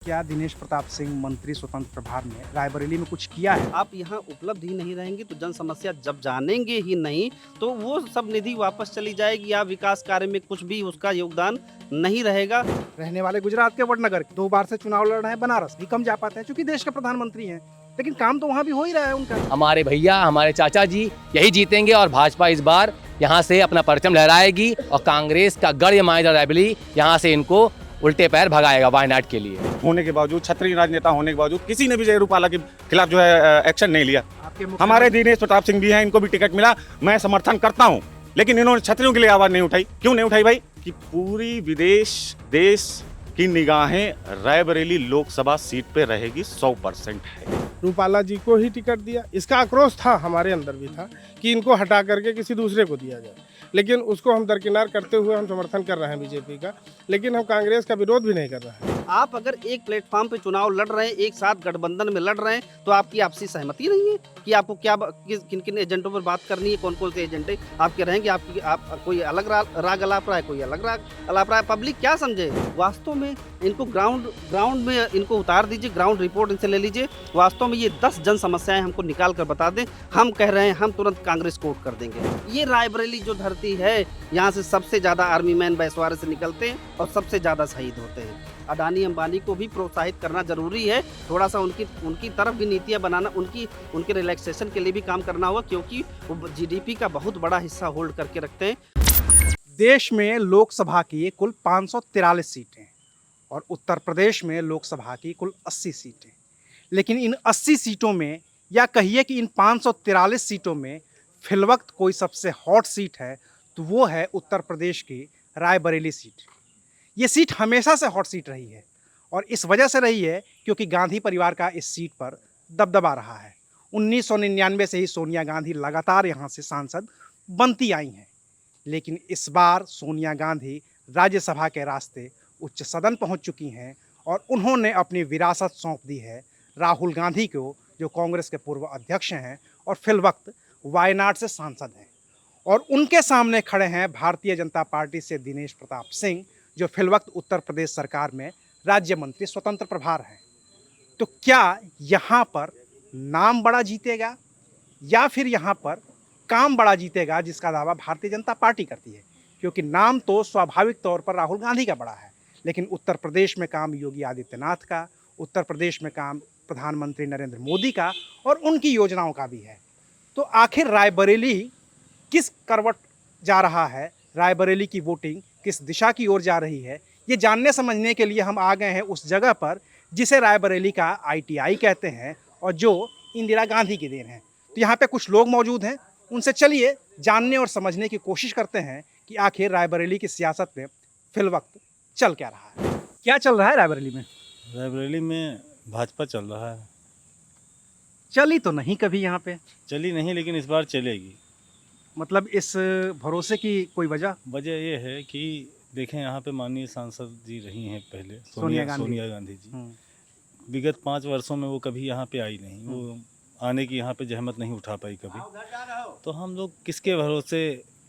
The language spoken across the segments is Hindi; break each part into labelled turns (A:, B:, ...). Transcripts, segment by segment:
A: क्या दिनेश प्रताप सिंह मंत्री स्वतंत्र प्रभार ने रायबरेली में कुछ किया है?
B: आप यहाँ उपलब्ध ही नहीं रहेंगे तो जन समस्या जब जानेंगे ही नहीं तो वो सब निधि वापस चली जाएगी या विकास कार्य में कुछ भी उसका योगदान नहीं रहेगा।
A: रहने वाले गुजरात के वडनगर 2 बार से चुनाव लड़ रहे हैं, बनारस भी कम जा पाते हैं क्योंकि देश के प्रधानमंत्री हैं, लेकिन काम तो वहाँ भी हो ही रहा है उनका।
C: हमारे भैया हमारे चाचा जी यही जीतेंगे और भाजपा इस बार यहाँ से अपना परचम लहराएगी और कांग्रेस का गढ़ रायबरेली यहाँ से इनको उल्टे पैर भगाएगा वायनाड के लिए।
D: होने के बावजूद, क्षत्रिय राजनेता होने के बावजूद किसी ने भी जय रूपाला के खिलाफ जो है एक्शन नहीं लिया। हमारे दिनेश प्रताप सिंह भी हैं, इनको भी टिकट मिला, मैं समर्थन करता हूं, लेकिन इन्होंने क्षत्रियों के लिए आवाज नहीं उठाई। क्यों नहीं उठाई भाई? कि पूरी विदेश देश की निगाहें रायबरेली लोकसभा सीट पे रहेगी 100% है।
E: रूपाला जी को ही टिकट दिया, इसका आक्रोश था, हमारे अंदर भी था कि इनको हटा करके किसी दूसरे को दिया जाए, लेकिन उसको हम दरकिनार करते हुए हम समर्थन कर रहे हैं बीजेपी का, लेकिन हम कांग्रेस का विरोध भी नहीं कर रहे हैं।
B: आप अगर एक प्लेटफॉर्म पे चुनाव लड़ रहे हैं, एक साथ गठबंधन में लड़ रहे हैं, तो आपकी आपसी सहमति नहीं है कि आपको क्या किन किन एजेंटों पर बात करनी है, कौन कौन से एजेंडे आपके रहेंगे। आप कोई अलग राग अलाप रहा है, कोई अलग राग अलाप रहा है। पब्लिक क्या समझे? वास्तव में इनको ग्राउंड में इनको उतार दीजिए, ग्राउंड रिपोर्ट इनसे ले लीजिए। वास्तव में ये 10 जन समस्याएं हमको निकाल कर बता दें, हम कह रहे हैं हम तुरंत कांग्रेस को वोट कर देंगे। ये रायबरेली जो धरती है, यहाँ से सबसे ज्यादा आर्मी मैन बैसवारे से निकलते हैं और सबसे ज्यादा शहीद होते हैं। अडानी अंबानी को भी प्रोत्साहित करना जरूरी है, थोड़ा सा उनकी तरफ भी नीतियां बनाना, उनके रिलैक्सेशन के लिए भी काम करना होगा, क्योंकि वो जीडीपी का बहुत बड़ा हिस्सा होल्ड करके रखते हैं।
A: देश में लोकसभा की कुल 543 सीटें और उत्तर प्रदेश में लोकसभा की कुल 80 सीटें, लेकिन इन 80 सीटों में या कहिए कि इन 543 सीटों में फिलवक्त कोई सबसे हॉट सीट है तो वो है उत्तर प्रदेश की रायबरेली सीट। ये सीट हमेशा से हॉट सीट रही है और इस वजह से रही है क्योंकि गांधी परिवार का इस सीट पर दबदबा रहा है। 1999 से ही सोनिया गांधी लगातार यहाँ से सांसद बनती आई हैं, लेकिन इस बार सोनिया गांधी राज्यसभा के रास्ते उच्च सदन पहुँच चुकी हैं और उन्होंने अपनी विरासत सौंप दी है राहुल गांधी को, जो कांग्रेस के पूर्व अध्यक्ष हैं और फिलवक्त वायनाड से सांसद हैं। और उनके सामने खड़े हैं भारतीय जनता पार्टी से दिनेश प्रताप सिंह, जो फिलवक्त उत्तर प्रदेश सरकार में राज्य मंत्री स्वतंत्र प्रभार हैं। तो क्या यहाँ पर नाम बड़ा जीतेगा या फिर यहाँ पर काम बड़ा जीतेगा, जिसका दावा भारतीय जनता पार्टी करती है? क्योंकि नाम तो स्वाभाविक तौर पर राहुल गांधी का बड़ा है, लेकिन उत्तर प्रदेश में काम योगी आदित्यनाथ का, उत्तर प्रदेश में काम प्रधानमंत्री नरेंद्र मोदी का और उनकी योजनाओं का भी है। तो आखिर रायबरेली किस करवट जा रहा है, रायबरेली की वोटिंग किस दिशा की ओर जा रही है, ये जानने समझने के लिए हम आ गए हैं उस जगह पर जिसे रायबरेली का आईटीआई कहते हैं और जो इंदिरा गांधी की देन है। तो यहाँ पे कुछ लोग मौजूद हैं, उनसे चलिए जानने और समझने की कोशिश करते हैं कि आखिर रायबरेली की सियासत में फिलवक्त चल क्या रहा है। क्या चल रहा है रायबरेली में?
F: रायबरेली में भाजपा चल रहा है।
A: चली तो नहीं कभी यहाँ पे?
F: चली नहीं, लेकिन इस बार चलेगी।
A: मतलब इस भरोसे की कोई वजह?
F: वजह ये है कि देखें, यहाँ पे माननीय सांसद जी रही हैं पहले,
A: सोनिया
F: गांधी जी। विगत 5 वर्षों में वो कभी यहाँ पे आई नहीं, वो आने की यहाँ पे जहमत नहीं उठा पाई कभी। तो हम लोग किसके भरोसे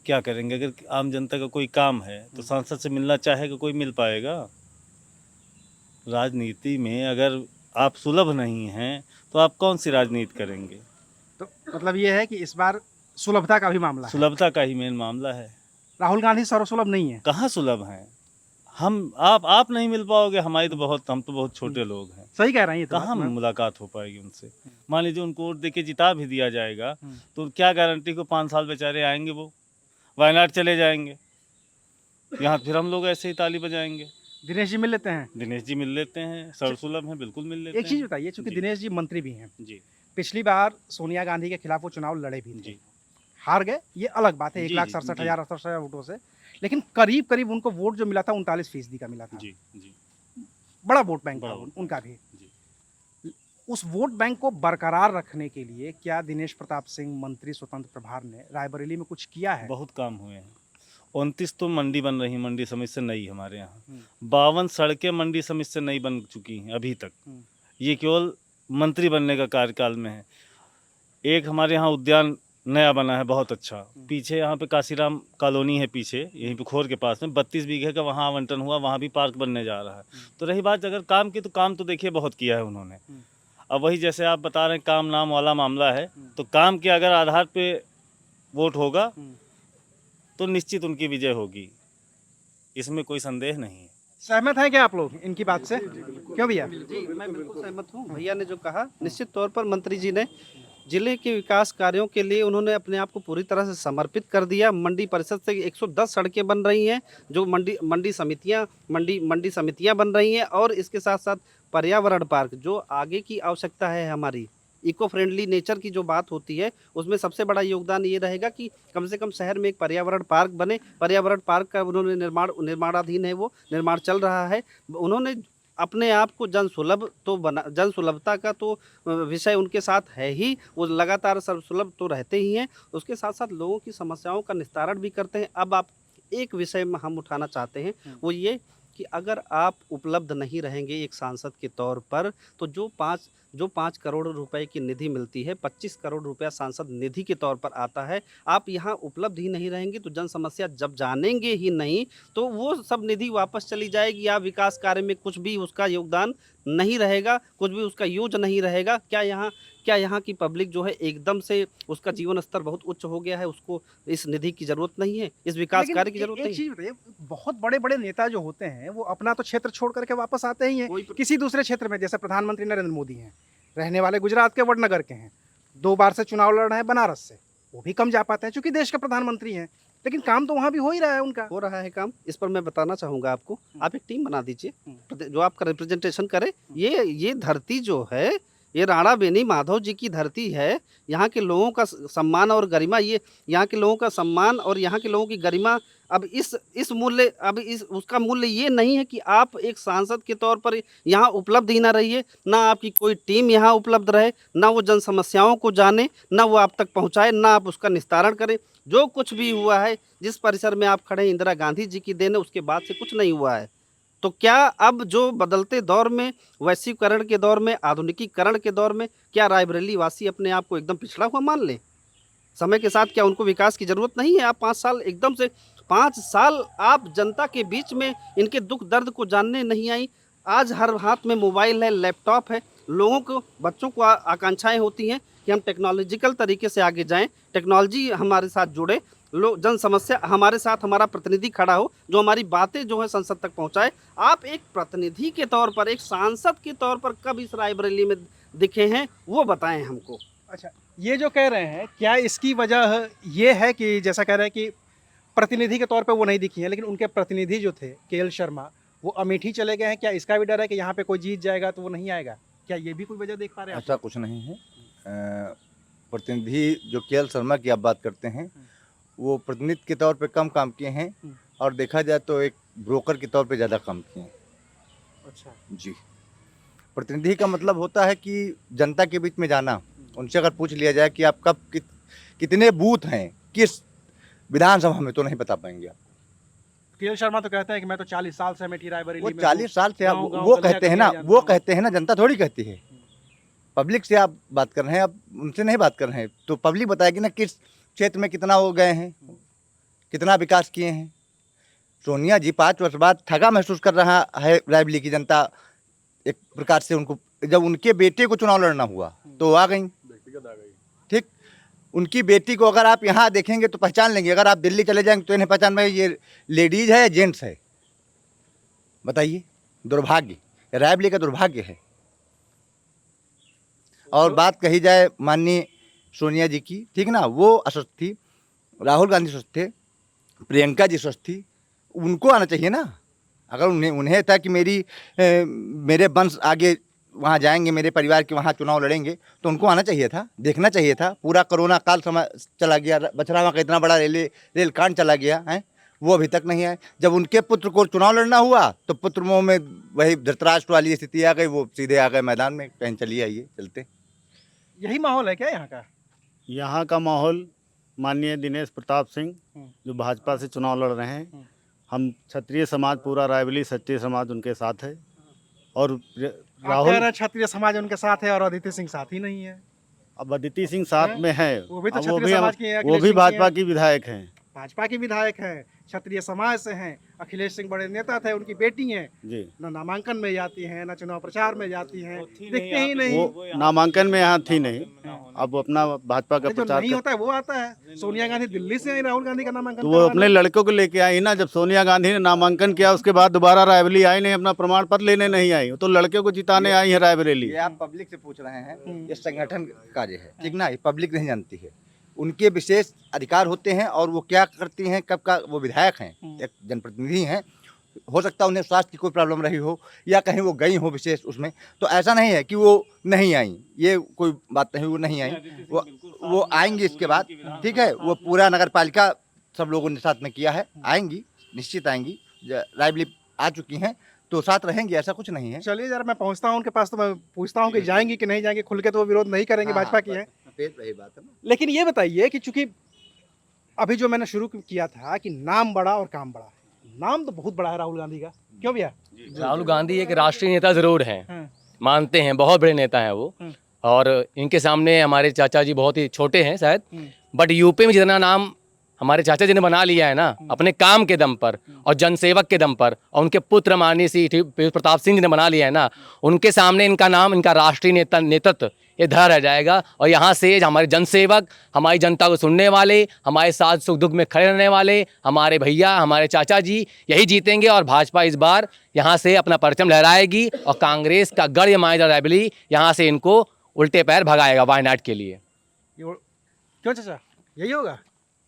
F: क्या करेंगे? अगर आम जनता का कोई काम है तो सांसद से मिलना चाहेगा, कोई मिल पाएगा? राजनीति में अगर आप सुलभ नहीं हैं तो आप कौन सी राजनीति करेंगे?
A: तो मतलब ये है कि इस बार सुलभता का भी मामला है।
F: सुलभता का ही मेन मामला है।
A: राहुल गांधी सर्वसुलभ नहीं है।
F: कहाँ सुलभ हैं? आप नहीं मिल पाओगे। हम तो बहुत छोटे लोग हैं।
A: सही कह रहे हैं। ये तो
F: कहाँ मुलाकात हो पाएगी उनसे? मान लीजिए उनको वोट देके जिता भी दिया जाएगा तो क्या गारंटी को 5 साल बेचारे आएंगे, वो वायनाड चले जाएंगे, यहाँ फिर हम लोग ऐसे ही ताली बजाएंगे।
A: दिनेश जी मिल लेते हैं।
F: दिनेश जी मिल लेते हैं, सर्वसुलभ हैं, बिल्कुल मिल लेते हैं।
A: एक चीज बताइए, चूंकि दिनेश जी मंत्री भी हैं
F: जी,
A: पिछली बार सोनिया गांधी के खिलाफ वो चुनाव लड़े भी थे
F: जी,
A: हार गए, ये अलग बात है, 1,67,000 वोटों से, लेकिन करीब करीब उनको वोट जो मिला था 39% का मिला था।
F: जी, जी,
A: बड़ा वोट बैंक था
F: बड़ा
A: उनका भी।
F: जी।
A: उस वोट बैंक को बरकरार रखने के लिए क्या दिनेश प्रताप सिंह मंत्री स्वतंत्र प्रभार ने रायबरेली में कुछ किया है?
F: बहुत काम हुए हैं। 29 तो मंडी बन रही, मंडी समिति से नई हमारे यहाँ 52 सड़कें मंडी समिति से नई बन चुकी हैं अभी तक। ये केवल मंत्री बनने का कार्यकाल में है। एक हमारे यहाँ उद्यान नया बना है, बहुत अच्छा। पीछे यहाँ पे काशीराम कॉलोनी है, पीछे यहीं पे खोर के पास में 32 बीघे का वहाँ आवंटन हुआ, वहाँ भी पार्क बनने जा रहा है। तो रही बात अगर काम की, तो काम तो देखिए बहुत किया है उन्होंने। अब वही जैसे आप बता रहे हैं काम नाम वाला मामला है, तो काम के अगर आधार पे वोट होगा तो निश्चित उनकी विजय होगी, इसमें कोई संदेह नहीं है।
A: सहमत हैं क्या आप लोग इनकी बात से? क्यों भैया?
B: जी, मैं बिल्कुल सहमत हूँ भैया ने जो कहा। निश्चित तौर पर मंत्री जी ने जिले के विकास कार्यों के लिए उन्होंने अपने आप को पूरी तरह से समर्पित कर दिया। मंडी परिषद से 110 सड़कें बन रही हैं, जो मंडी समितियां बन रही हैं, और इसके साथ साथ पर्यावरण पार्क, जो आगे की आवश्यकता है हमारी इको फ्रेंडली नेचर की जो बात होती है, उसमें सबसे बड़ा योगदान ये रहेगा कि कम से कम शहर में एक पर्यावरण पार्क बने। पर्यावरण पार्क का उन्होंने निर्माणाधीन है, वो निर्माण चल रहा है। उन्होंने अपने आप को जन सुलभता का तो विषय उनके साथ है ही, वो लगातार सर्वसुलभ तो रहते ही हैं, उसके साथ साथ लोगों की समस्याओं का निस्तारण भी करते हैं। अब आप एक विषय में हम उठाना चाहते हैं, वो ये कि अगर आप उपलब्ध नहीं रहेंगे एक सांसद के तौर पर, तो जो 5 करोड़ रुपए की निधि मिलती है, 25 करोड़ रुपया सांसद निधि के तौर पर आता है, आप यहाँ उपलब्ध ही नहीं रहेंगे तो जन समस्या जब जानेंगे ही नहीं, तो वो सब निधि वापस चली जाएगी। या विकास कार्य में कुछ भी उसका योगदान नहीं रहेगा, कुछ भी उसका यूज नहीं रहेगा। क्या यहाँ की पब्लिक जो है एकदम से उसका जीवन स्तर बहुत उच्च हो गया है, उसको इस निधि की जरूरत नहीं है, इस विकास
A: लेकिन
B: कार्य की जरूरत
A: एक
B: नहीं है?
A: चीज बताइए, बहुत बड़े बड़े नेता जो होते हैं वो अपना तो क्षेत्र छोड़ करके वापस आते ही हैं किसी दूसरे क्षेत्र में। जैसे प्रधानमंत्री नरेंद्र मोदी हैं, रहने वाले गुजरात के वडनगर के हैं, 2 बार से चुनाव लड़ रहे हैं बनारस से, वो भी कम जा पाते हैं क्योंकि देश के प्रधानमंत्री हैं, लेकिन काम तो वहाँ भी हो ही रहा है उनका।
B: हो रहा है काम। इस पर मैं बताना चाहूँगा आपको, आप एक टीम बना दीजिए जो आपका रिप्रेजेंटेशन करे। ये धरती जो है, ये राणा बेनी माधव जी की धरती है। यहाँ के लोगों का सम्मान और गरिमा, ये यहाँ के लोगों का सम्मान और यहाँ के लोगों की गरिमा, अब उसका मूल्य ये नहीं है कि आप एक सांसद के तौर पर यहाँ उपलब्ध ही ना रहिए, ना आपकी कोई टीम यहाँ उपलब्ध रहे, ना वो जन समस्याओं को जाने, ना वो आप तक पहुँचाए, ना आप उसका निस्तारण करें। जो कुछ भी हुआ है, जिस परिसर में आप खड़े हैं, इंदिरा गांधी जी की देन है, उसके बाद से कुछ नहीं हुआ है। तो क्या अब जो बदलते दौर में, वैश्वीकरण के दौर में, आधुनिकीकरण के दौर में, क्या रायबरेली वासी अपने आप को एकदम पिछड़ा हुआ मान लें? समय के साथ क्या उनको विकास की ज़रूरत नहीं है? आप 5 साल आप जनता के बीच में इनके दुख दर्द को जानने नहीं आई। आज हर हाथ में मोबाइल है, लैपटॉप है। लोगों को, बच्चों को आकांक्षाएं होती हैं कि हम टेक्नोलॉजिकल तरीके से आगे जाएं, टेक्नोलॉजी हमारे साथ जुड़े, जन समस्या हमारे साथ, हमारा प्रतिनिधि खड़ा हो जो हमारी बातें जो है संसद तक पहुंचाए। आप एक प्रतिनिधि के तौर पर, एक सांसद के तौर पर कब इस रायबरेली में दिखे हैं, वो बताएं हमको।
A: अच्छा, ये जो कह रहे हैं, क्या इसकी वजह ये है कि जैसा कह रहे हैं कि प्रतिनिधि के तौर पे वो नहीं दिखी हैं, लेकिन उनके प्रतिनिधि जो थे केएल शर्मा, वो अमेठी चले गए हैं? क्या इसका भी डर है कि यहाँ पे कोई जीत जाएगा तो वो नहीं आएगा? क्या ये भी कोई वजह देख पा रहे हैं आप?
G: ऐसा कुछ नहीं है। प्रतिनिधि जो केएल शर्मा की आप बात करते हैं, वो प्रतिनिधि के तौर पे कम काम किए हैं, और देखा जाए तो एक ब्रोकर के तौर पे ज़्यादा काम किए हैं।
A: अच्छा
G: जी, प्रतिनिधि का मतलब होता है कि जनता के बीच में जाना। उनसे अगर पूछ लिया जाए कि आपका कितने बूथ हैं किस विधानसभा में, तो नहीं बता पाएंगे आप।
A: केएल शर्मा तो कहते हैं कि मैं तो 40 साल से अमेठी रायबरेली
G: वो
A: में
G: 40 साल से
A: गाँव-गाँव
G: वो
A: गलियाँ
G: कहते हैं ना,
A: गलियाँ
G: वो
A: जानता हूँ।
G: कहते हैं ना, जनता थोड़ी कहती है। पब्लिक से आप बात कर रहे हैं, आप उनसे नहीं बात कर रहे हैं, तो पब्लिक बताएगी ना किस क्षेत्र में कितना हो गए हैं, कितना विकास किए हैं। सोनिया जी 5 वर्ष बाद ठगा महसूस कर रहा है रायबरेली की जनता एक प्रकार से। उनको जब उनके बेटे को चुनाव लड़ना हुआ तो आ गई, ठीक। उनकी बेटी को अगर आप यहाँ देखेंगे तो पहचान लेंगे, अगर आप दिल्ली चले जाएंगे तो इन्हें पहचान में ये लेडीज है या जेंट्स है? बताइए, दुर्भाग्य, रायबरेली का दुर्भाग्य है। और बात कही जाए माननीय सोनिया जी की, ठीक ना, वो अस्वस्थ थी, राहुल गांधी स्वस्थ थे, प्रियंका जी स्वस्थ थी, उनको आना चाहिए ना। अगर उन्हें था कि मेरे वंश आगे वहाँ जाएंगे, मेरे परिवार के वहाँ चुनाव लड़ेंगे, तो उनको आना चाहिए था, देखना चाहिए था। पूरा कोरोना काल समय चला गया, बछरावा का इतना बड़ा रेल कांड चला गया है, वो अभी तक नहीं आए। जब उनके पुत्र को चुनाव लड़ना हुआ तो पुत्र मुँह में वही धृतराष्ट्र वाली स्थिति आ गई, वो सीधे आ गए मैदान में, कहीं चलिए आइए चलते।
A: यही माहौल है क्या यहाँ का?
H: यहाँ का माहौल माननीय दिनेश प्रताप सिंह जो भाजपा से चुनाव लड़ रहे हैं, हम क्षत्रिय समाज, पूरा रायबरेली क्षत्रिय समाज उनके साथ है। और
A: राहुल क्षत्रिय समाज उनके साथ है और अदिति सिंह साथ ही नहीं है।
H: अब अदिति सिंह साथ में है,
A: वो भी तो
H: अब
A: क्षत्रिय समाज की हैं,
H: वो
A: अखिलेश
H: भी
A: सिंह
H: भाजपा
A: की
H: की विधायक हैं।
A: भाजपा के विधायक हैं, क्षत्रिय समाज से हैं। अखिलेश सिंह बड़े नेता थे, उनकी बेटी हैं,
H: जी,
A: न नामांकन में जाती हैं, न चुनाव प्रचार में जाती हैं, दिखते ही नहीं।
H: वो नामांकन में यहाँ थी नहीं, अब अपना भाजपा का
A: जो
H: प्रचार
A: नहीं
H: कर,
A: होता है वो आता है। सोनिया गांधी दिल्ली से आई राहुल गांधी का नामांकन
H: तो वो
A: करवाने।
H: अपने लड़कों को लेके आई ना। जब सोनिया गांधी ने नामांकन किया उसके बाद दोबारा रायबरेली आई नहीं, अपना प्रमाण पत्र लेने नहीं आई, वो तो लड़के को जिताने आई है रायबरेली।
G: ये आप पब्लिक से पूछ रहे हैं, ये संगठन कार्य है, ठीक ना, ये पब्लिक नहीं जानती है। उनके विशेष अधिकार होते हैं और वो क्या करती हैं, कब का वो विधायक हैं, एक जनप्रतिनिधि हैं। हो सकता है उन्हें स्वास्थ्य की कोई प्रॉब्लम रही हो या कहीं वो गई हो विशेष उसमें, तो ऐसा नहीं है कि वो नहीं आई, ये कोई बात नहीं, वो नहीं आई, वो आएंगी इसके बाद, ठीक है। वो पूरा नगर पालिका सब लोगों ने साथ में किया है, आएंगी, निश्चित आएंगी। रायबरेली आ चुकी हैं तो साथ रहेंगी, ऐसा कुछ नहीं है।
A: चलिए जरा मैं पहुंचता हूं उनके पास, तो मैं पूछता हूं कि जाएंगी कि नहीं जाएंगी। खुल के तो वो विरोध नहीं करेंगे,
G: हाँ,
A: भाजपा की है।
G: फिर वही बात है ना।
A: लेकिन ये बताइए कि चूंकि अभी जो मैंने शुरू किया था कि नाम बड़ा और काम बड़ा है, नाम तो बहुत बड़ा है राहुल गांधी का, क्यों भैया?
C: राहुल गांधी एक राष्ट्रीय नेता जरूर हैं,
A: हाँ।
C: मानते हैं, बहुत बड़े नेता हैं वो। और इनके सामने हमारे चाचा जी बहुत ही छोटे हैं शायद, बट यूपी में जितना नाम हमारे चाचा जी ने बना लिया है ना अपने काम के दम पर और जनसेवक के दम पर, और उनके पुत्र माननीय श्री प्रताप सिंह जी ने बना लिया है ना, उनके सामने इनका नाम, इनका राष्ट्रीय नेतृत्व ये धरा रह जाएगा। और यहाँ से हमारे जनसेवक, हमारी जनता को सुनने वाले, हमारे साथ सुख दुख में खड़े रहने वाले हमारे भैया, हमारे चाचा जी यही जीतेंगे। और भाजपा इस बार यहाँ से अपना परचम लहराएगी और कांग्रेस का गढ़ माइनर रायबरेली यहाँ से इनको उल्टे पैर भगाएगा वायनाड के लिए।
A: क्यों चाचा, यही होगा?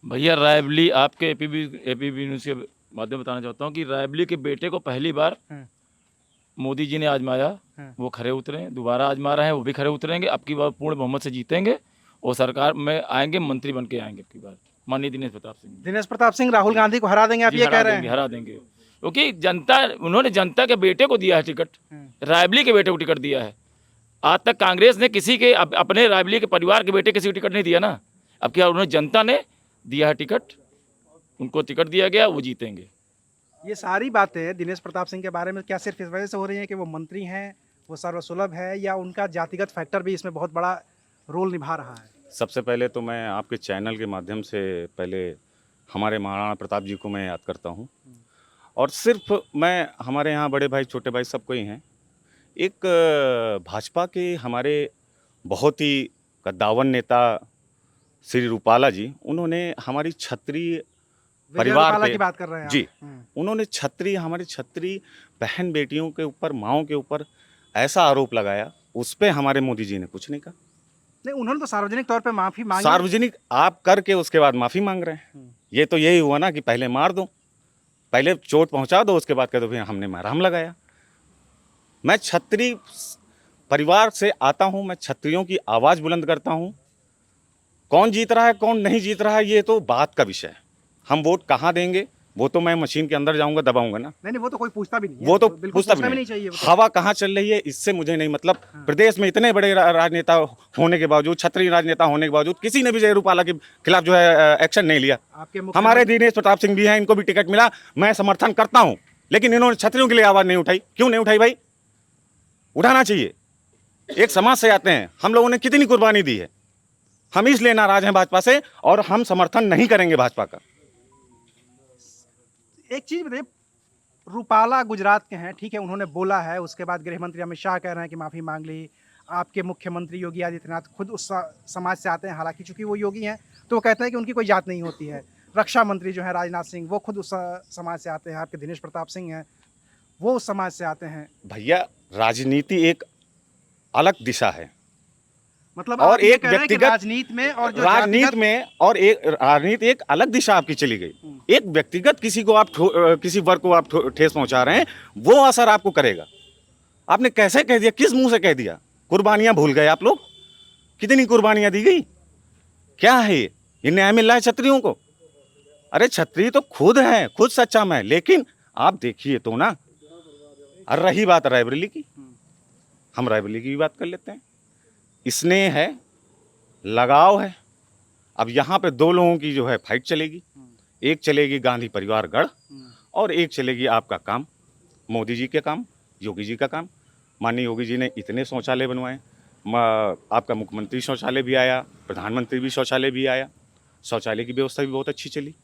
I: भैया रायबरेली आपके एपीबी न्यूज़ के माध्यम बताना चाहता हूँ कि रायबरेली के बेटे को पहली बार मोदी जी ने आजमाया, वो खरे उतरे, दोबारा आजमा रहे हैं, वो भी खरे उतरेंगे। अब की बार पूर्ण बहुमत से जीतेंगे और सरकार में आएंगे, मंत्री बन के आएंगे अब की बार माननीय दिनेश प्रताप सिंह।
A: दिनेश प्रताप सिंह राहुल गांधी को हरा देंगे, आप ये कह रहे हैं?
I: हरा देंगे, क्योंकि जनता, उन्होंने जनता के बेटे को दिया है टिकट, रायबरेली के बेटे को टिकट दिया है। आज तक कांग्रेस ने किसी के अपने रायबरेली के परिवार के बेटे किसी को टिकट नहीं दिया ना। अब क्या उन्होंने, जनता ने दिया है टिकट, उनको टिकट दिया गया, वो जीतेंगे।
A: ये सारी बातें दिनेश प्रताप सिंह के बारे में क्या सिर्फ इस वजह से हो रही हैं कि वो मंत्री हैं, वो सर्वसुलभ है, या उनका जातिगत फैक्टर भी इसमें बहुत बड़ा रोल निभा रहा है?
D: सबसे पहले तो मैं आपके चैनल के माध्यम से पहले हमारे महाराणा प्रताप जी को मैं याद करता हूँ। और सिर्फ मैं, हमारे यहाँ बड़े भाई छोटे भाई सब कोई हैं। एक भाजपा के हमारे बहुत ही कद्दावर नेता श्री रूपाला जी, उन्होंने हमारी क्षत्रिय परिवार पे,
A: की बात कर रहे हैं
D: जी, उन्होंने हमारे क्षत्रिय बहन बेटियों के ऊपर, माओं के ऊपर ऐसा आरोप लगाया, उस पे हमारे मोदी जी ने कुछ नहीं कहा।
A: नहीं, उन्होंने तो सार्वजनिक तौर पे माफी मांगी।
D: सार्वजनिक आप करके उसके बाद माफी मांग रहे हैं। ये तो यही हुआ ना कि पहले मार दो, पहले चोट पहुंचा दो, उसके बाद कह दो फिर हमने मारा, हम लगाया। मैं क्षत्रिय परिवार से आता हूं, मैं क्षत्रियों की आवाज बुलंद करता हूं। कौन जीत रहा है कौन नहीं जीत रहा है ये तो बात का विषय है। हम वोट कहाँ देंगे वो तो मैं मशीन के अंदर जाऊंगा, दबाऊंगा ना।
A: नहीं, वो तो कोई पूछता भी नहीं है।
D: वो तो
A: बिल्कुल
D: पूछता
A: पूछना
D: भी नहीं
A: चाहिए वो तो।
D: हवा कहाँ चल रही है इससे मुझे नहीं मतलब। प्रदेश में इतने बड़े राजनेता होने के बावजूद, क्षत्रिय राजनेता होने के बावजूद, किसी ने भी जय रूपाला के खिलाफ जो है एक्शन नहीं लिया। हमारे दिनेश प्रताप सिंह भी हैं, इनको भी टिकट मिला, मैं समर्थन करता हूँ, लेकिन इन्होंने क्षत्रियों के लिए आवाज नहीं उठाई। क्यों नहीं उठाई भाई? उठाना चाहिए। एक समाज से आते हैं, हम लोगों ने कितनी कुर्बानी दी है। हम इसलिए नाराज हैं भाजपा से और हम समर्थन नहीं करेंगे भाजपा का।
A: एक चीज बताइए, रूपाला गुजरात के हैं, ठीक है, उन्होंने बोला है, उसके बाद गृह मंत्री अमित शाह कह रहे हैं कि माफी मांग ली। आपके मुख्यमंत्री योगी आदित्यनाथ खुद उस समाज से आते हैं, हालांकि चूंकि वो योगी हैं तो वो कहते हैं कि उनकी कोई जात नहीं होती है। रक्षा मंत्री जो है राजनाथ सिंह, वो खुद उस समाज से आते हैं। आपके दिनेश प्रताप सिंह हैं, वो उस समाज से आते हैं।
D: भैया राजनीति एक अलग दिशा है,
A: मतलब
D: और
A: आप ये
D: एक
A: कह रहे हैं कि
D: व्यक्तिगत
A: राजनीति में और जो
D: राजनीति में और एक राजनीति एक अलग दिशा आपकी चली गई। एक व्यक्तिगत किसी को आप किसी वर्ग को आप ठेस पहुंचा रहे हैं, वो असर आपको करेगा। आपने कैसे कह दिया, किस मुंह से कह दिया? कुर्बानियां भूल गए आप लोग? कितनी कुर्बानियां दी गई? क्या है ये न्याय मिल रहा है क्षत्रियों को? अरे क्षत्रिय तो खुद है, खुद सच्चा मैं, लेकिन आप देखिए तो ना। और रही बात रायबरेली की, हम रायबरेली की भी बात कर लेते हैं। स्नेह है, लगाव है। अब यहाँ पे दो लोगों की जो है फाइट चलेगी। एक चलेगी गांधी परिवार गढ़ और एक चलेगी आपका काम, मोदी जी के काम, योगी जी का काम। माननीय योगी जी ने इतने शौचालय बनवाए, आपका मुख्यमंत्री शौचालय भी आया, प्रधानमंत्री भी शौचालय भी आया, शौचालय की व्यवस्था भी बहुत अच्छी चली।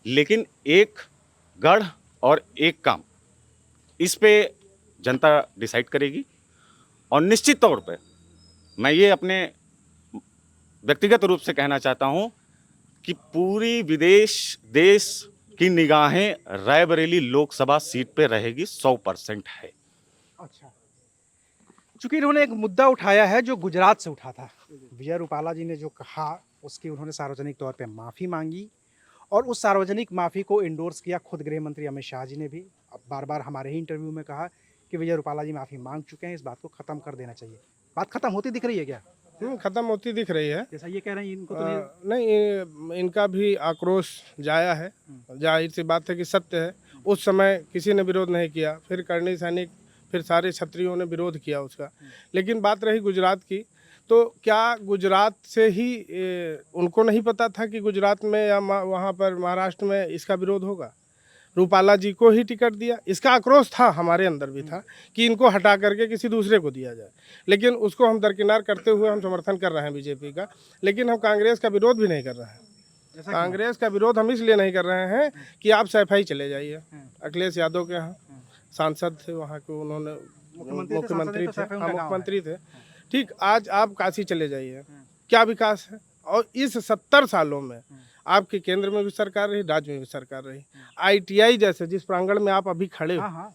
D: लेकिन एक गढ़ और एक काम, इस पे जनता डिसाइड करेगी। और निश्चित तौर पे मैं ये अपने व्यक्तिगत रूप से कहना चाहता हूँ कि पूरी देश की निगाहें रायबरेली लोकसभा सीट पे रहेगी, 100% है।
A: अच्छा, चूंकि इन्होंने एक मुद्दा उठाया है जो गुजरात से उठा था। विजय रूपाला जी ने जो कहा उसकी उन्होंने सार्वजनिक तौर पे माफ़ी मांगी और उस सार्वजनिक माफ़ी को इंडोर्स किया खुद गृह मंत्री अमित शाह जी ने भी। अब बार बार हमारे ही इंटरव्यू में कहा कि विजय रूपाला जी माफ़ी मांग चुके हैं, इस बात को ख़त्म कर देना चाहिए। बात ख़त्म होती दिख रही है क्या?
E: ख़त्म होती दिख रही है।
A: जैसा ये कह रहे हैं इनको तो
E: नहीं, इनका भी आक्रोश जाया है, जाहिर सी बात है कि सत्य है। उस समय किसी ने विरोध नहीं किया, फिर करणी सैनिक, फिर सारे क्षत्रियों ने विरोध किया उसका। लेकिन बात रही गुजरात की, तो क्या गुजरात से ही उनको नहीं पता था कि गुजरात में या वहाँ पर महाराष्ट्र में इसका विरोध होगा? रूपाला जी को ही टिकट दिया, इसका आक्रोश था, हमारे अंदर भी था कि इनको हटा करके किसी दूसरे को दिया जाए। लेकिन उसको हम दरकिनार करते हुए हम समर्थन कर रहे हैं बीजेपी का। लेकिन हम कांग्रेस का विरोध भी नहीं कर रहे हैं। कांग्रेस का विरोध हम इसलिए नहीं कर रहे हैं कि आप सफाई चले जाइए। अखिलेश यादव के यहाँ सांसद थे, वहाँ के उन्होंने मुख्यमंत्री थे, हाँ मुख्यमंत्री थे। ठीक, आज आप काशी चले जाइए, क्या विकास है? और इस 70 सालों में आपके केंद्र में भी सरकार रही, राज्य में भी सरकार रही। ITI जैसे जिस प्रांगण में आप अभी खड़े हो,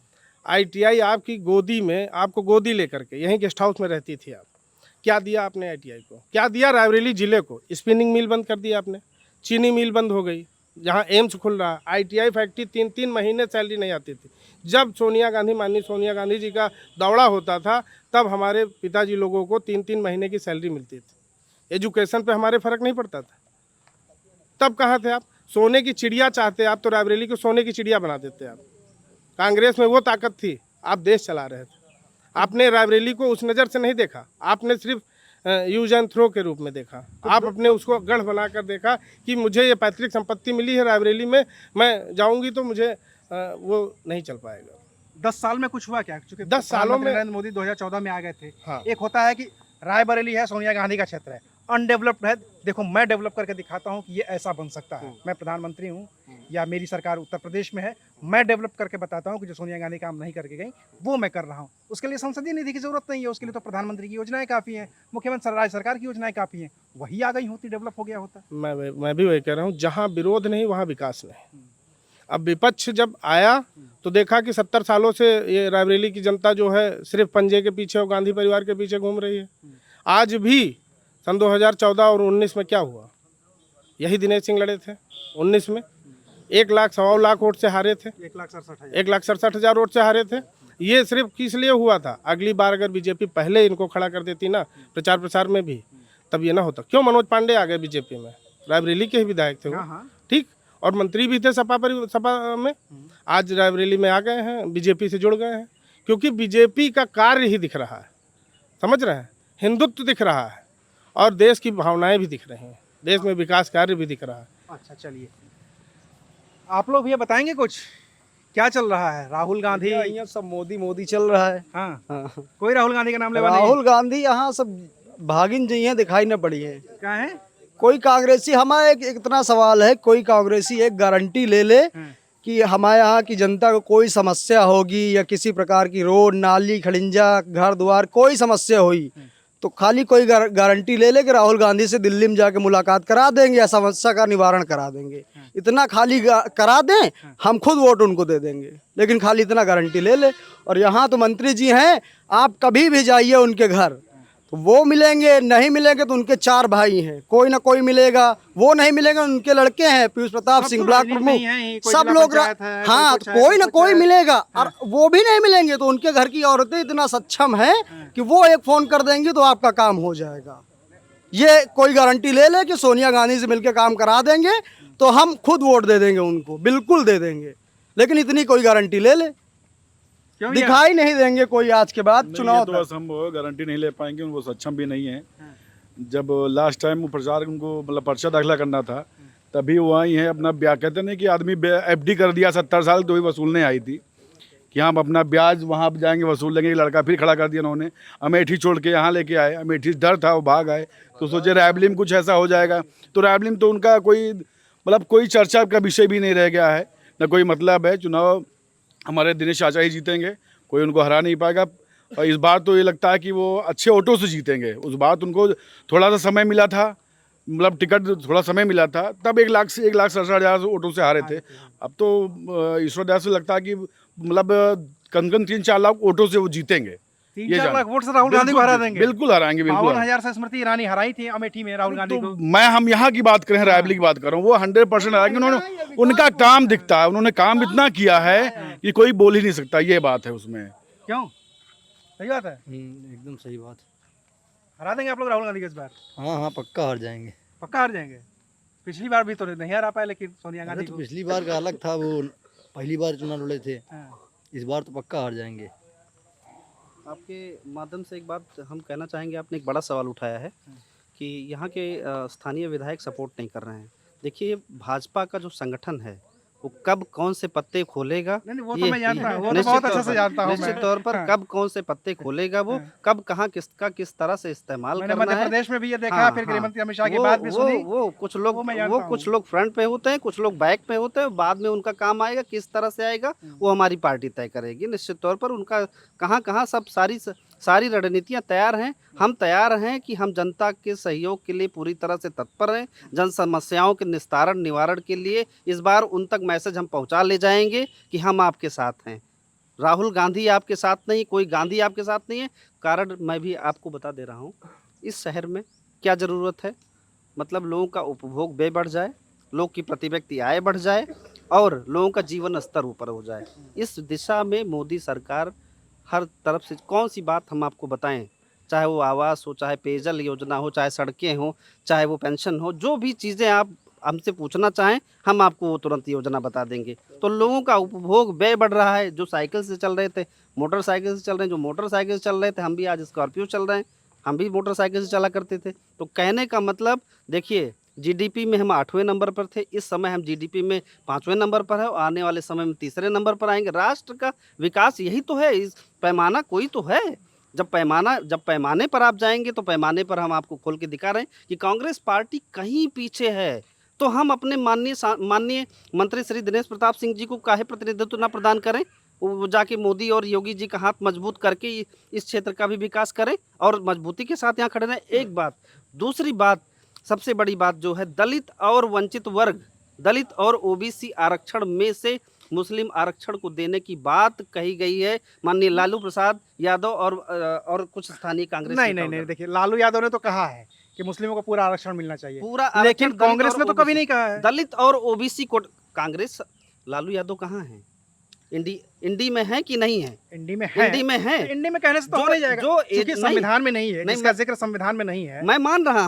E: ITI आपकी गोदी में, आपको गोदी लेकर के यहीं गेस्ट हाउस में रहती थी आप। क्या दिया आपने ITI को? क्या दिया रायबरेली जिले को? स्पिनिंग मिल बंद कर दिया आपने, चीनी मिल बंद हो गई, जहाँ एम्स खुल रहा। ITI फैक्ट्री 3-3 महीने सैलरी नहीं आती थी। जब सोनिया गांधी, माननीय सोनिया गांधी जी का दौड़ा होता था, तब हमारे पिताजी लोगों को 3-3 महीने की सैलरी मिलती थी। एजुकेशन पे हमारे फर्क नहीं पड़ता था। तब कहाँ थे आप? सोने की चिड़िया चाहते आप तो रायबरेली को सोने की चिड़िया बना देते आप। कांग्रेस में वो ताकत थी, आप देश चला रहे थे। आपने रायबरेली को उस नज़र से नहीं देखा, आपने सिर्फ यूज एंड थ्रो के रूप में देखा। आप अपने उसको गढ़ बनाकर देखा कि मुझे ये पैतृक संपत्ति मिली है रायबरेली में, मैं जाऊंगी तो मुझे वो नहीं चल पाएगा।
A: 10 साल में कुछ हुआ क्या? क्योंकि
E: 10 सालों में
A: नरेंद्र मोदी 2014 में आ गए थे।
E: हाँ।
A: एक होता है कि रायबरेली है, सोनिया गांधी का क्षेत्र है, अनडेवलप्ड है, देखो मैं डेवलप करके दिखाता हूँ कि ये ऐसा बन सकता है। मैं प्रधानमंत्री हूँ या मेरी सरकार उत्तर प्रदेश में है, मैं डेवलप करके बताता हूँ कि जो सोनिया गांधी काम नहीं करके गई वो मैं कर रहा हूँ। उसके लिए संसदीय निधि की जरूरत नहीं है, उसके लिए तो प्रधानमंत्री की योजनाएं काफ़ी हैं, मुख्यमंत्री राज्य सरकार की योजनाएं काफ़ी हैं, वही आ गई होती, डेवलप हो गया होता।
E: मैं भी वही कह रहा हूँ, जहाँ विरोध नहीं वहाँ विकास नहीं। अब विपक्ष जब आया तो देखा कि 70 सालों से ये रायबरेली की जनता जो है सिर्फ पंजे के पीछे और गांधी परिवार के पीछे घूम रही है। आज भी सन 2014 और 19 में क्या हुआ? यही दिनेश सिंह लड़े थे 19 में, 1,00,000 वोट से हारे थे, 1,67,000 वोट से हारे थे। ये सिर्फ किस लिए हुआ था? अगली बार अगर बीजेपी पहले इनको खड़ा कर देती ना प्रचार प्रसार में भी, तब ये ना होता। क्यों मनोज पांडे आ गए बीजेपी में? रायबरेली के ही विधायक थे वो, ठीक, और मंत्री भी थे सपा में। आज रायबरेली में आ गए हैं, बीजेपी से जुड़ गए हैं, क्योंकि बीजेपी का कार्य ही दिख रहा है, समझ रहे हैं? हिंदुत्व दिख रहा है और देश की भावनाएं भी दिख रही हैं, देश में विकास कार्य भी दिख रहा है।
A: अच्छा, चलिए आप लोग भैया बताएंगे कुछ, क्या चल रहा है? राहुल गांधी,
J: यहाँ सब मोदी चल रहा है।
A: हाँ, कोई राहुल गांधी का नाम लेवा नहीं?
J: राहुल गांधी यहाँ सब भागिन जी हैं, दिखाई न पड़ी है।
A: क्या है?
J: कोई कांग्रेसी, हमारा एक इतना सवाल है, कोई कांग्रेसी एक गारंटी ले ले कि हमारे यहाँ की जनता को कोई समस्या होगी या किसी प्रकार की रोड, नाली, खड़िंजा, घर द्वार, कोई समस्या हुई तो खाली कोई गारंटी ले ले कि राहुल गांधी से दिल्ली में जाके मुलाकात करा देंगे या समस्या का निवारण करा देंगे। इतना खाली करा दें, हम खुद वोट उनको दे देंगे, लेकिन खाली इतना गारंटी ले ले। और यहाँ तो मंत्री जी हैं, आप कभी भी जाइए उनके घर तो वो मिलेंगे, नहीं मिलेंगे तो उनके 4 भाई हैं, कोई ना कोई मिलेगा। वो नहीं मिलेंगे, उनके लड़के हैं पीयूष प्रताप सिंह ब्लॉक प्रमुख, सब लोग, हाँ, तो कोई ना कोई मिलेगा। और वो भी नहीं मिलेंगे तो उनके घर की औरतें इतना सक्षम है कि वो एक फोन कर देंगी तो आपका काम हो जाएगा। ये कोई गारंटी ले ले कि सोनिया गांधी से मिलकर काम करा देंगे तो हम खुद वोट दे देंगे उनको, बिल्कुल दे देंगे, लेकिन इतनी कोई गारंटी ले ले, दिखाई नहीं देंगे कोई आज के बाद चुनाव।
K: तो असंभव है, गारंटी नहीं ले पाएंगे, वो सक्षम भी नहीं है। जब लास्ट टाइम वो प्रचार उनको मतलब पर्चा दाखिला करना था, तभी वो आई है अपना ब्याह, कहते नहीं कि आदमी FD कर दिया 70 साल तो ही वसूलने आई थी कि हम अपना ब्याज वहाँ जाएंगे वसूल लेंगे। एक लड़का फिर खड़ा कर दिया उन्होंने, अमेठी छोड़ के यहाँ लेके आए। अमेठी डर था, वो भाग आए, तो सोचे रायबरेली में कुछ ऐसा हो जाएगा। तो रायबरेली में तो उनका कोई मतलब कोई चर्चा का विषय भी नहीं रह गया है, न कोई मतलब है। चुनाव हमारे दिनेश चाचा ही जीतेंगे, कोई उनको हरा नहीं पाएगा। और इस बार तो ये लगता है कि वो अच्छे वोटों से जीतेंगे। उस बार तो उनको थोड़ा सा समय मिला था, मतलब टिकट थोड़ा समय मिला था, तब 1,67,000 वोटों से हारे थे। अब तो ईश्वर दया से लगता है कि मतलब कम 3-4 लाख वोटों से वो जीतेंगे।
A: 3-4 लाख वोट से राहुल गांधी को हरा देंगे।
K: बिल्कुल हराएंगे, बिल्कुल।
A: 52,000 से स्मृति ईरानी हराई थी अमेठी में राहुल गांधी को।
K: हम यहाँ की बात करें, रायबरेली की बात कर रहा हूँ, वो 100% हराएंगे। उन्होंने, उनका काम दिखता है, उन्होंने काम इतना किया है कि कोई बोल ही नहीं सकता, ये बात है उसमें।
A: क्यों? सही बात है,
J: एकदम सही बात।
A: हरा देंगे आप लोग राहुल गांधी को इस बार?
J: हाँ, पक्का हार जाएंगे।
A: पक्का हार जाएंगे। पिछली बार भी तो नहीं हरा पाए, लेकिन सोनिया गांधी को।
J: पिछली बार का अलग था, वो पहली बार चुनाव लड़े थे।
A: हाँ।
J: इस बार तो पक्का हार जाएंगे।
B: आपके माध्यम से एक बात हम कहना चाहेंगे, आपने एक बड़ा सवाल उठाया है कि यहाँ के स्थानीय विधायक सपोर्ट नहीं कर रहे हैं। देखिए, भाजपा का जो संगठन है वो कब कौन से पत्ते खोलेगा,
A: नहीं, वो तो मैं जानता हूँ, वो तो बहुत अच्छा से जानता हूँ।
B: निश्चित तौर पर
A: हाँ।
B: कब कौन से पत्ते खोलेगा वो, कब कहाँ किसका किस तरह से इस्तेमाल
A: मैंने
B: करना
A: मध्य
B: है।
A: प्रदेश में भी ये देखा,
B: हाँ,
A: फिर
B: हाँ।
A: गृहमंत्री अमित शाह की बात भी सुनी।
B: वो कुछ लोग
A: वो मैं जानता हूँ।
B: कुछ लोग फ्रंट पे होते हैं, कुछ लोग बैक पे होते हैं। बाद में उनका काम आएगा, किस तरह से आएगा वो हमारी पार्टी तय करेगी। निश्चित तौर पर उनका कहाँ सब सारी रणनीतियां तैयार हैं। हम तैयार हैं कि हम जनता के सहयोग के लिए पूरी तरह से तत्पर हैं। जन समस्याओं के निवारण के लिए इस बार उन तक मैसेज हम पहुंचा ले जाएंगे कि हम आपके साथ हैं। राहुल गांधी आपके साथ नहीं, कोई गांधी आपके साथ नहीं है। कारण मैं भी आपको बता दे रहा हूं, इस शहर में क्या ज़रूरत है, मतलब लोगों का उपभोग व्यय बढ़ जाए, लोग की प्रति व्यक्ति आय बढ़ जाए और लोगों का जीवन स्तर ऊपर हो जाए। इस दिशा में मोदी सरकार हर तरफ से, कौन सी बात हम आपको बताएं, चाहे वो आवास हो, चाहे पेयजल योजना हो, चाहे सड़कें हो, चाहे वो पेंशन हो, जो भी चीज़ें आप हमसे पूछना चाहें हम आपको वो तुरंत योजना बता देंगे। तो लोगों का उपभोग व्यय बढ़ रहा है। जो साइकिल से चल रहे थे मोटरसाइकिल से चल रहे हैं, जो मोटरसाइकिल से चल रहे थे, हम भी आज स्कॉर्पियो चल रहे हैं, हम भी मोटरसाइकिल से चला करते थे। तो कहने का मतलब, देखिए, जीडीपी में हम 8वें नंबर पर थे, इस समय हम जीडीपी में 5वें नंबर पर है और आने वाले समय में 3रे नंबर पर आएंगे। राष्ट्र का विकास यही तो है, इस पैमाना कोई तो है। जब पैमाने पर आप जाएंगे तो पैमाने पर हम आपको खोल के दिखा रहे हैं कि कांग्रेस पार्टी कहीं पीछे है। तो हम अपने माननीय मंत्री श्री दिनेश प्रताप सिंह जी को काहे प्रतिनिधित्व न प्रदान करें, वो जाके मोदी और योगी जी का हाथ मजबूत करके इस क्षेत्र का भी विकास करें और मजबूती के साथ यहाँ खड़े रहें। एक बात। दूसरी बात, सबसे बड़ी बात जो है, दलित और वंचित वर्ग, दलित और ओबीसी आरक्षण में से मुस्लिम आरक्षण को देने की बात कही गई है माननीय लालू प्रसाद यादव और कुछ स्थानीय कांग्रेस।
A: नहीं, देखिए, लालू यादव ने तो कहा है कि मुस्लिमों को पूरा आरक्षण मिलना चाहिए,
B: पूरा,
A: लेकिन कांग्रेस ने तो कभी नहीं कहा है।
B: दलित और ओबीसी को कांग्रेस, लालू यादव कहाँ है? इंडी में है कि नहीं है?
A: इंडी में है।
B: इंडी में है।
A: इंडी में कहने से तो हो नहीं जाएगा, क्योंकि संविधान में नहीं है, जिसका जिक्र संविधान में नहीं है।
B: मैं मान रहा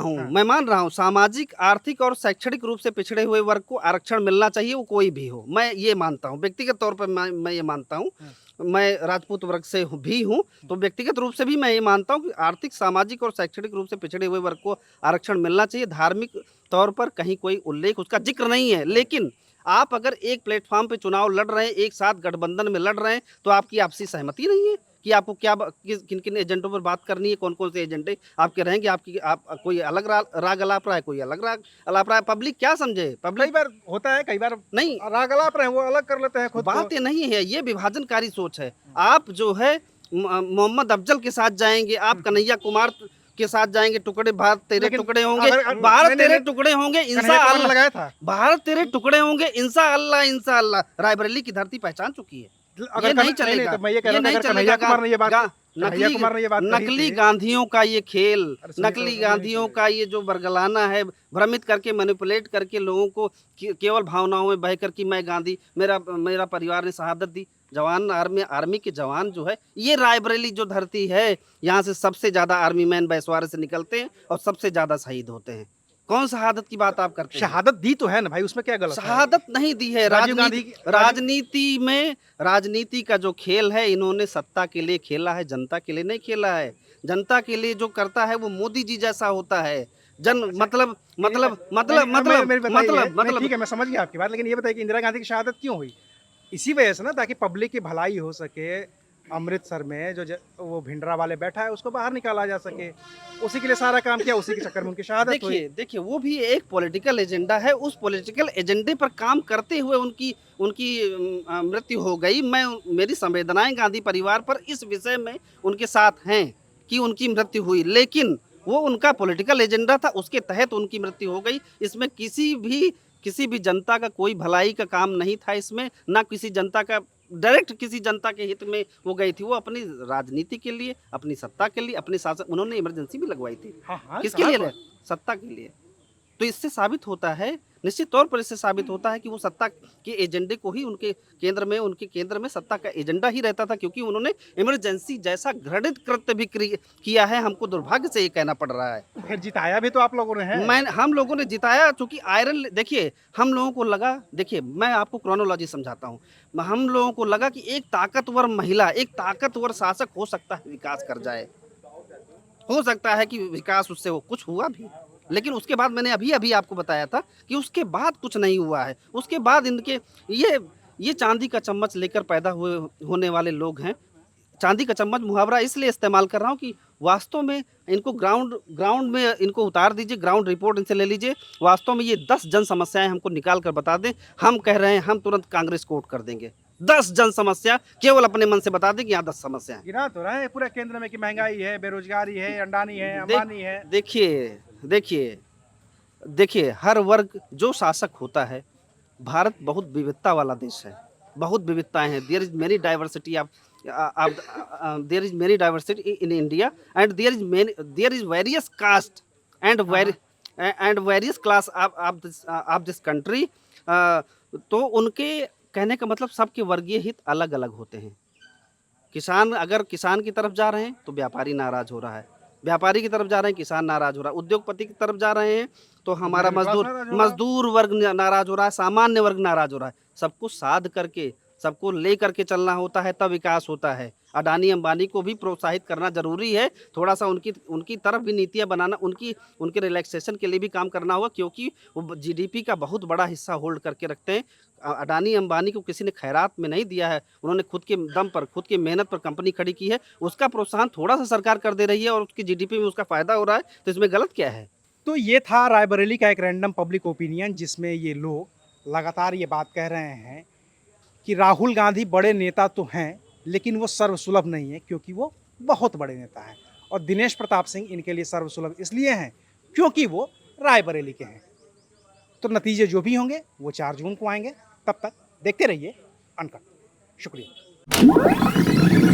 B: हूँ, सामाजिक, आर्थिक और शैक्षणिक रूप से पिछड़े हुए वर्ग को आरक्षण मिलना चाहिए, वो कोई भी हो। मैं ये मानता हूँ, व्यक्तिगत तौर पर मैं ये मानता हूँ। मैं राजपूत वर्ग से भी हूँ, तो व्यक्तिगत रूप से भी मैं ये मानता हूँ कि आर्थिक, सामाजिक और शैक्षणिक रूप से पिछड़े हुए वर्ग को आरक्षण मिलना चाहिए। धार्मिक तौर पर कहीं कोई उल्लेख, उसका जिक्र नहीं है। लेकिन आप अगर एक प्लेटफॉर्म पे चुनाव लड़ रहे हैं, एक साथ गठबंधन में लड़ रहे हैं, तो आपकी आपसी सहमति नहीं है कि आपको किन किन एजेंटों पर बात करनी है, कौन कौन से एजेंडे आपके रहेंगे। आप कोई अलग राग अलाप रहा है, कोई अलग राग अलाप रहा है। पब्लिक क्या समझे? पब्लिक
A: कई बार होता है, कई बार
B: नहीं
A: राग अलाप रहे हैं, वो अलग कर लेते हैं खुद।
B: बात ये नहीं है, ये विभाजनकारी सोच है। आप जो है मोहम्मद अफजल के साथ जाएंगे, आप कन्हैया कुमार के साथ जाएंगे, टुकड़े भारत तेरे टुकड़े होंगे, भारत तेरे टुकड़े होंगे, इंसा अल्लाह लगाया था, भारत तेरे टुकड़े होंगे, इंसा अल्लाह। रायबरेली की धरती पहचान चुकी है। ये नहीं चलेगा, ये नहीं चलेगा। नकली गांधियों का ये खेल, नकली गांधियों का ये जो बरगलाना है, भ्रमित करके, मैनिपुलेट करके लोगों को केवल भावनाओं में बहकर कि मैं गांधी, मेरा परिवार ने शहादत दी। जवान, आर्मी के जवान जो है, ये रायबरेली जो धरती है, यहाँ से सबसे ज़्यादा आर्मी मैन बैसवारे से निकलते हैं और सबसे ज़्यादा शहीद होते हैं। कौन शहादत की बात आप करते हैं?
A: शहादत दी तो है ना भाई, उसमें क्या गलत है?
B: शहादत नहीं दी है। राजनीति का जो खेल है, इन्होंने सत्ता के लिए खेला है, जनता के लिए नहीं खेला है। जनता के लिए जो करता है वो मोदी जी जैसा होता है। मतलब
A: ठीक है, मैं समझ गया आपकी बात, लेकिन ये बताइए कि इंदिरा गांधी की शहादत क्यों हुई? इसी वजह से ना, ताकि पब्लिक की भलाई हो सके। अमृतसर में वो भिंडरा वाले बैठा है उसको बाहर निकाला जा सके, उसी के लिए सारा काम किया, उसी के चक्कर में उनकी शहादत हुई।
B: देखिए वो भी एक पॉलिटिकल एजेंडा है, उस पॉलिटिकल एजेंडे पर काम करते हुए उनकी उनकी मृत्यु हो गई। मेरी संवेदनाएं गांधी परिवार पर इस विषय में उनके साथ हैं कि उनकी मृत्यु हुई, लेकिन वो उनका पॉलिटिकल एजेंडा था, उसके तहत उनकी मृत्यु हो गई। इसमें किसी भी जनता का कोई भलाई का काम नहीं था, इसमें ना किसी जनता का डायरेक्ट किसी जनता के हित में वो गई थी। वो अपनी राजनीति के लिए, अपनी सत्ता के लिए, अपनी शासन, उन्होंने इमरजेंसी भी लगवाई थी।
A: हाँ,
B: किसके लिए? सत्ता के लिए। तो इससे साबित होता है, निश्चित तौर पर इससे साबित होता है कि वो सत्ता के एजेंडे को ही उनके केंद्र में सत्ता का एजेंडा ही रहता था, क्योंकि उन्होंने इमरजेंसी जैसा घृणित कृत्य भी किया है। हमको दुर्भाग्य से ये कहना पड़ रहा है।
A: फिर जिताया भी तो आप लोगों ने है।
B: हम लोगों ने जिताया, चूंकि आयरन, देखिए हम लोगों को लगा, देखिए मैं आपको क्रोनोलॉजी समझाता हूँ। हम लोगों को लगा कि एक ताकतवर महिला, एक ताकतवर शासक हो सकता है विकास कर जाए, हो सकता है कि विकास उससे वो कुछ हुआ भी, लेकिन उसके बाद मैंने अभी आपको बताया था कि उसके बाद कुछ नहीं हुआ है। उसके बाद इनके ये चांदी का चम्मच लेकर पैदा होने वाले लोग हैं। चांदी का चम्मच मुहावरा इसलिए इस्तेमाल कर रहा हूँ कि वास्तव में इनको ग्राउंड में इनको उतार दीजिए, ग्राउंड रिपोर्ट इनसे ले लीजिए। वास्तव में ये 10 जन समस्याएं हमको निकाल कर बता दें, हम कह रहे हैं हम तुरंत कांग्रेस को वोट कर देंगे। 10 जन समस्या केवल अपने मन से बता दें कि यहाँ 10 समस्या है।
A: गिरा तो रहे पूरे केंद्र में कि महंगाई है, बेरोजगारी है, अंडानी है, अंबानी है।
B: देखिए हर वर्ग जो शासक होता है, भारत बहुत विविधता वाला देश है, बहुत विविधताएं हैं। There is many diversity there is many diversity in India, and there is various caste and various class of this country। तो उनके कहने का मतलब सबके वर्गीय हित अलग अलग होते हैं। अगर किसान की तरफ जा रहे हैं तो व्यापारी नाराज हो रहा है, व्यापारी की तरफ जा रहे हैं किसान नाराज हो रहा है, उद्योगपति की तरफ जा रहे हैं तो हमारा मजदूर वर्ग नाराज हो रहा है, सामान्य वर्ग नाराज हो रहा है। सबको साध करके, सबको ले करके चलना होता है, तब विकास होता है। अडानी अंबानी को भी प्रोत्साहित करना जरूरी है, थोड़ा सा उनकी तरफ भी नीतियां बनाना, उनके रिलैक्सेशन के लिए भी काम करना होगा, क्योंकि वो जीडीपी का बहुत बड़ा हिस्सा होल्ड करके रखते हैं। अडानी अंबानी को किसी ने खैरात में नहीं दिया है, उन्होंने खुद के दम पर, खुद की मेहनत पर कंपनी खड़ी की है। उसका प्रोत्साहन थोड़ा सा सरकार कर दे रही है और उसकी जीडीपी में उसका फायदा हो रहा है, तो इसमें गलत क्या है?
A: तो ये था रायबरेली का एक रैंडम पब्लिक ओपिनियन, जिसमें ये लोग लगातार ये बात कह रहे हैं कि राहुल गांधी बड़े नेता तो हैं, लेकिन वो सर्वसुलभ नहीं है, क्योंकि वो बहुत बड़े नेता हैं। और दिनेश प्रताप सिंह इनके लिए सर्वसुलभ इसलिए हैं क्योंकि वो रायबरेली के हैं। तो नतीजे जो भी होंगे वो 4 जून को आएंगे। तब तक देखते रहिए अनकट। शुक्रिया।